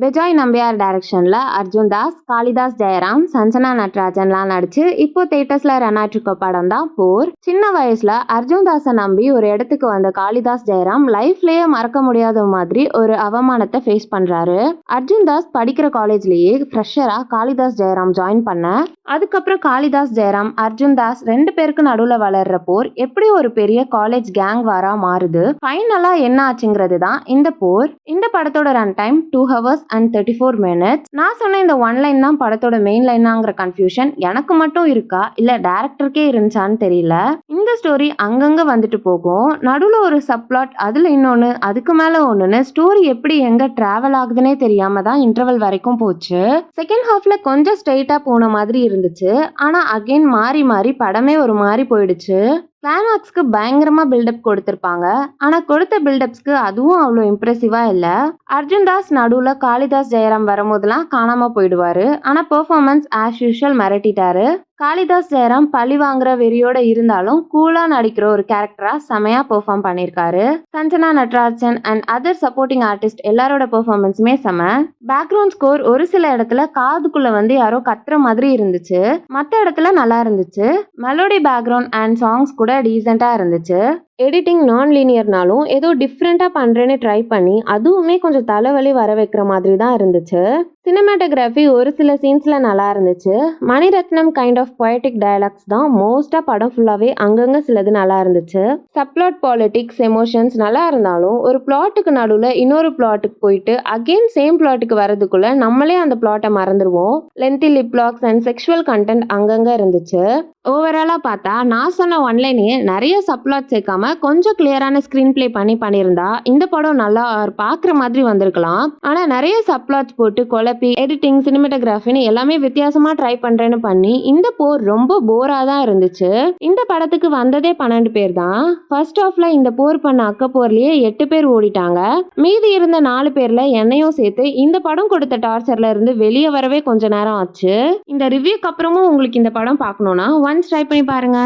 விஜய் நம்பியார் டைரக்ஷன்ல அர்ஜுன் தாஸ், காளிதாஸ் ஜெயராம், சஞ்சனா நட்ராஜன்லாம் நடிச்சு இப்போ தியேட்டர்ஸ்ல ரன் ஆயிட்டு இருக்க படம் தான் போர். சின்ன வயசுல அர்ஜுன் தாஸை நம்பி ஒரு இடத்துக்கு வந்த காளிதாஸ் ஜெயராம் லைஃப்லயே மறக்க முடியாத மாதிரி ஒரு அவமானத்தை ஃபேஸ் பண்றாரு. அர்ஜுன் தாஸ் படிக்கிற காலேஜ்லயே ஃப்ரெஷரா காளிதாஸ் ஜெயராம் ஜாயின் பண்ண, அதுக்கப்புறம் காளிதாஸ் ஜெயராம், அர்ஜுன் தாஸ் ரெண்டு பேருக்கு நடுவுல வளர்ற போர் எப்படி ஒரு பெரிய காலேஜ் கேங் வாரா மாறுது, ஃபைனலா என்ன ஆச்சுங்கிறது தான் இந்த போர். இந்த படத்தோட run time 2 hours and 34 minutes. நான் சொன்ன இந்த ஒன் லைன் தான் படத்தோட மெயின் லைனாங்கிற கன்ஃபியூஷன் எனக்கு மட்டும் இருக்கா இல்ல டைரக்டருக்கே இருந்துச்சான்னு தெரியல. இந்த ஸ்டோரி அங்கங்க வந்துட்டு போகும், நடுவுல ஒரு சப்ளாட், அதுல இன்னொன்னு, அதுக்கு மேல ஒண்ணுன்னு ஸ்டோரி எப்படி எங்க டிராவல் ஆகுதுன்னே தெரியாம தான் இன்டர்வல் வரைக்கும் போச்சு. செகண்ட் ஹாஃப்ல கொஞ்சம் ஸ்ட்ரெயிட்டா போன மாதிரி இருந்துச்சு, ஆனா அகைன் மாறி மாறி படமே ஒரு மாதிரி போயிடுச்சு. கிளைமாக்ஸ்க்கு பயங்கரமா பில்டப் கொடுத்திருப்பாங்க, ஆனா கொடுத்த பில்டப்ஸ்க்கு அதுவும் அவ்வளோ இம்ப்ரெசிவா இல்ல. அர்ஜுன் தாஸ் நடுவுல காளிதாஸ் ஜெயராம் வரும்போதெல்லாம் காணாம போயிடுவாரு, ஆனா பெர்ஃபார்மன்ஸ் ஆஸ் யூஷுவல் மிரட்டிட்டாரு. காளிதாஸ் ஜெயராம் பழி வாங்குற வெறியோட இருந்தாலும் கூலா நடிக்கிற ஒரு கேரக்டரா செமையா பெர்ஃபார்ம் பண்ணிருக்காரு. Sanjana Natarajan and other supporting artist எல்லாரோட பெர்ஃபார்மன்ஸுமே செம. பேக்ரவுண்ட் ஸ்கோர் ஒரு சில இடத்துல காதுக்குள்ள வந்து யாரோ கத்துற மாதிரி இருந்துச்சு, மற்ற இடத்துல நல்லா இருந்துச்சு. மெலோடி பேக்ரவுண்ட் அண்ட் சாங்ஸ் கூட டீசெண்டா இருந்துச்சு. எடிட்டிங் நான் லீனியர்னாலும் ஏதோ டிஃப்ரெண்ட்டாக பண்ணுறேன்னு ட்ரை பண்ணி அதுவுமே கொஞ்சம் தலைவலி வர வைக்கிற மாதிரி தான் இருந்துச்சு. சினிமாட்டோகிராஃபி ஒரு சில சீன்ஸில் நல்லா இருந்துச்சு. Mani Ratnam kind of poetic dialogues தான் மோஸ்ட்டாக படம் ஃபுல்லாகவே அங்கங்கே சிலது நல்லா இருந்துச்சு. சப்ளாட், பாலிட்டிக்ஸ், எமோஷன்ஸ் நல்லா இருந்தாலும் ஒரு பிளாட்டுக்கு நடுவில் இன்னொரு பிளாட்டுக்கு போயிட்டு அகெயின் சேம் பிளாட்டுக்கு வரதுக்குள்ள நம்மளே அந்த பிளாட்டை மறந்துடுவோம். லென்த்தி லிப்லாக்ஸ் அண்ட் செக்ஷுவல் கண்டென்ட் அங்கங்கே இருந்துச்சு. ஓவராலாக பார்த்தா நான் சொன்ன ஒன்லைனையே நிறைய சப்ளாட் சேர்க்காம கொஞ்சம் கிளியரான ஸ்க்ரீன் பிளே பண்ணியிருந்தா இந்த படம் நல்லா பார்க்குற மாதிரி வந்திருக்கலாம். ஆனால் நிறைய சப்ளாட்ஸ் போட்டு குழப்பி எடிட்டிங், சினிமாட்டோகிராஃபின்னு எல்லாமே வித்தியாசமாக ட்ரை பண்ணுறேன்னு பண்ணி இந்த போர் ரொம்ப போராக தான் இருந்துச்சு. இந்த படத்துக்கு வந்ததே 12 பேர் தான். ஃபர்ஸ்ட் ஹாஃப்ல இந்த போர் பண்ண அக்கப்போர்லேயே 8 பேர் ஓடிட்டாங்க. மீதி இருந்த 4 பேர்ல என்னையும் சேர்த்து இந்த படம் கொடுத்த டார்ச்சர்ல இருந்து வெளியே வரவே கொஞ்ச நேரம் ஆச்சு. இந்த ரிவ்யூக்கு அப்புறமும் உங்களுக்கு இந்த படம் பார்க்கணும்னா ஒன்ஸ் ட்ரை பண்ணி பாருங்க.